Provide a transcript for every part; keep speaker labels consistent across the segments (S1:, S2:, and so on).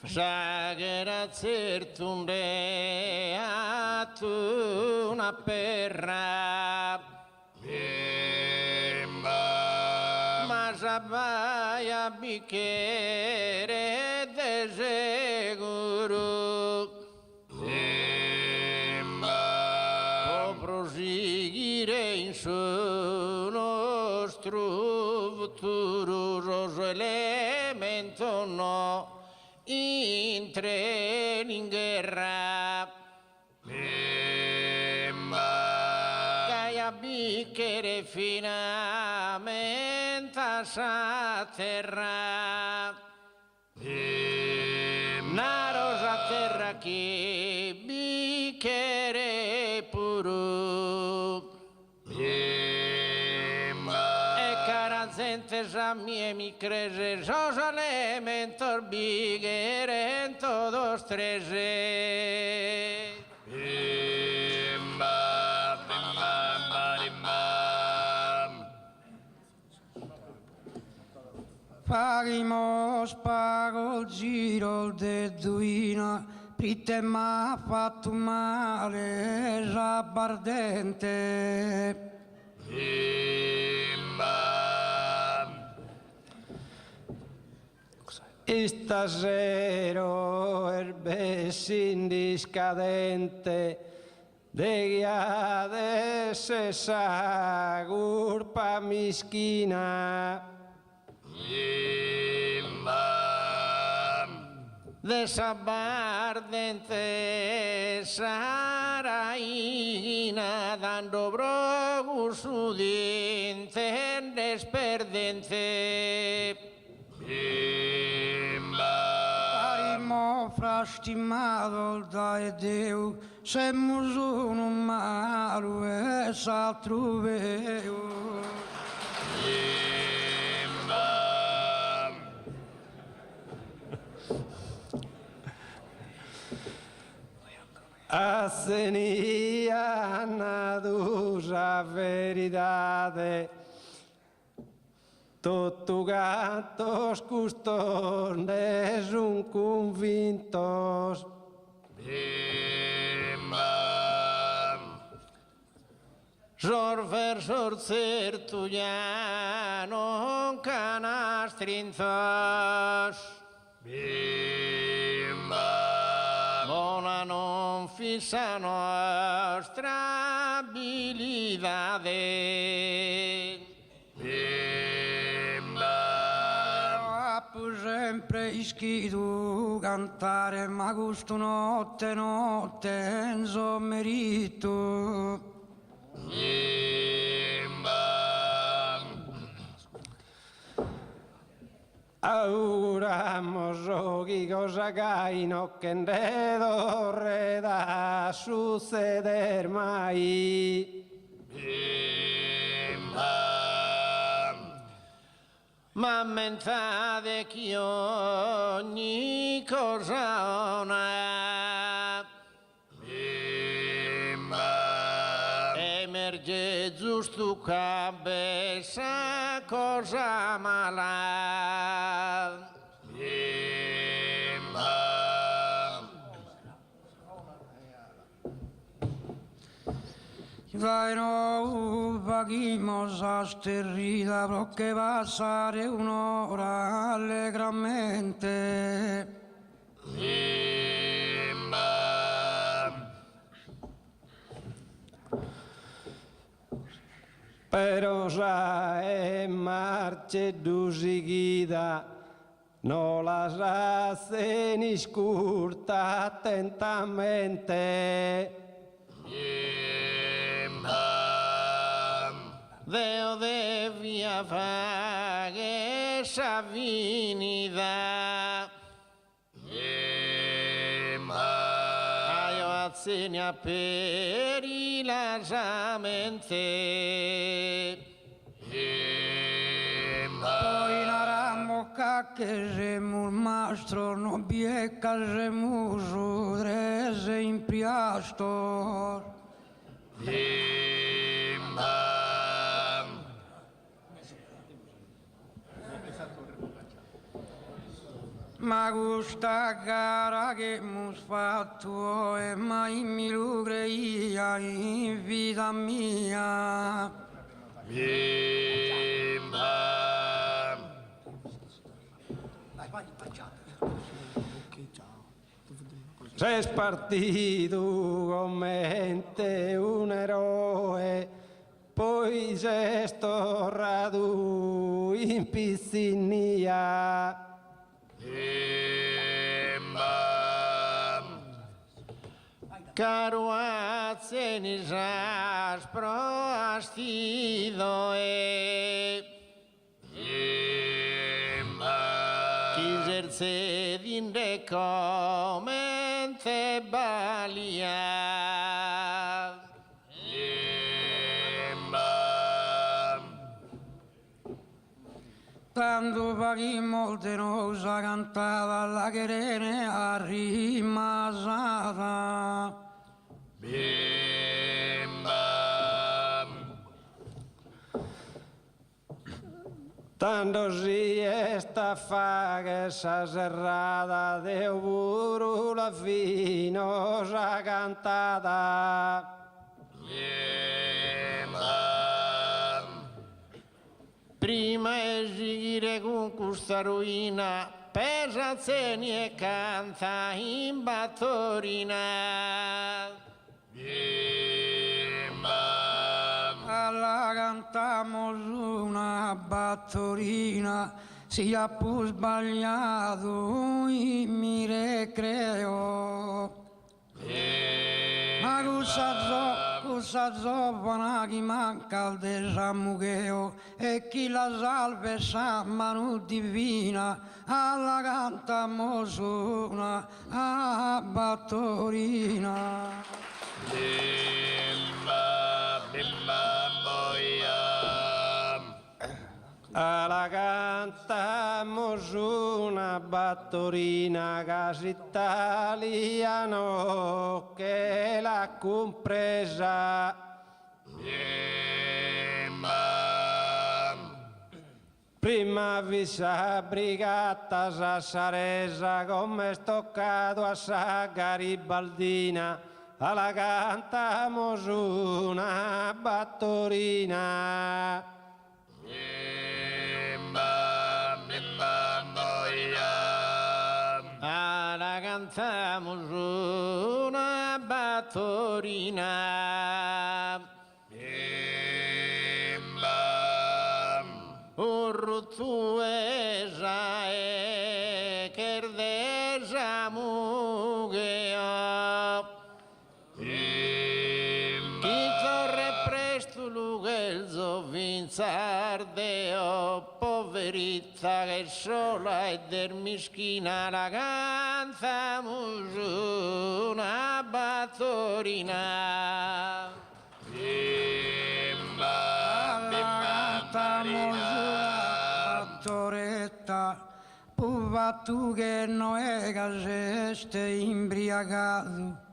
S1: Sagera certunde atu una perra Masabaya bicchiere de seguro può proseguire in suo nostro futuro roso elemento no entra in guerra Gaia bicchiere finamente a terra una rosa terra che bicchiere puro gente mie mi crece, sos elementor bigere en todos tres.
S2: Pagimos pago il giro de Duina, prite m'ha fatto male, rabbardente.
S3: Stasero erbesin discadente de guia de esa gurpa miskina
S1: Desabardente saraina dando brogu su diente desperdente
S2: Parimo frastimado da Deu, semus uno malu e s'altro veu.
S3: Asenia na dusa veridade Toto gatos custones un convintos
S1: Sorfer sorcertu ja non canastrinzos Bona non fissa nostra abilidade
S2: Appo sempre ischidu cantare ma gusto notte notte enzo merito
S3: Auguramos oggi cosa gaino che ne dorreda succeder mai
S1: Ma mentate che ogni cosa ona emerge giusto cabeza cosa mala
S2: Vaino pagimos asterrida perché passare un'ora allegramente
S3: Pero sa e marche seguida no las hacen escurta atentamente
S1: Deo devia fare esa avenida Aio azzenia perilasamente
S2: Poi naramo che remus mastro non bieca remus udrese in priastor Ma questa gara che mus fatto e mai mi lo creia in vita mia.
S3: Sei spartito come un eroe, poi sei stornato in piscinia.
S1: Caro azzenisas proastido Kiserse dinde comente balia
S2: Tanto paghi molte nosa cantava la querene a rimasata.
S3: Tanto si esta fa che sa serrata de puru la finosa cantata.
S1: Prima esigire con questa ruina pesazzeni e canta in battorina.
S2: Alla cantamos una battorina, sia più sbagliato in mi recreo. Ma questa zoppa che manca al desamugheo e chi la salve sa mano divina, alla cantamos una battorina.
S3: Alla cantamos una battorina casi italiano che l'ha compresa. Prima vi sa brigata sassaresa come stoccato a sa garibaldina. Alla cantamos una battorina.
S1: Alla cantamos una battorina. Urrutuesa e kerdesa mugheo. Chi torre presto lugelzo vinzardeo, poverita che sola e der mischina la cantamos una battorina.
S2: Cantamos una battoretta, puva tu che non è che sei imbriagato.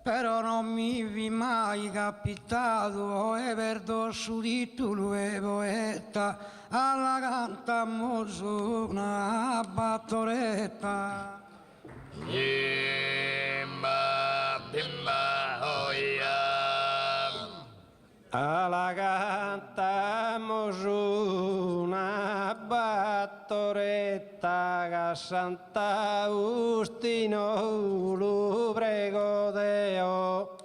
S2: Però non mi vi mai capitato e perdo su di tu lui poeta, alla cantamos una battoretta.
S3: Alla cantamos una battoretta che Sant'Agostino lo prego Deo.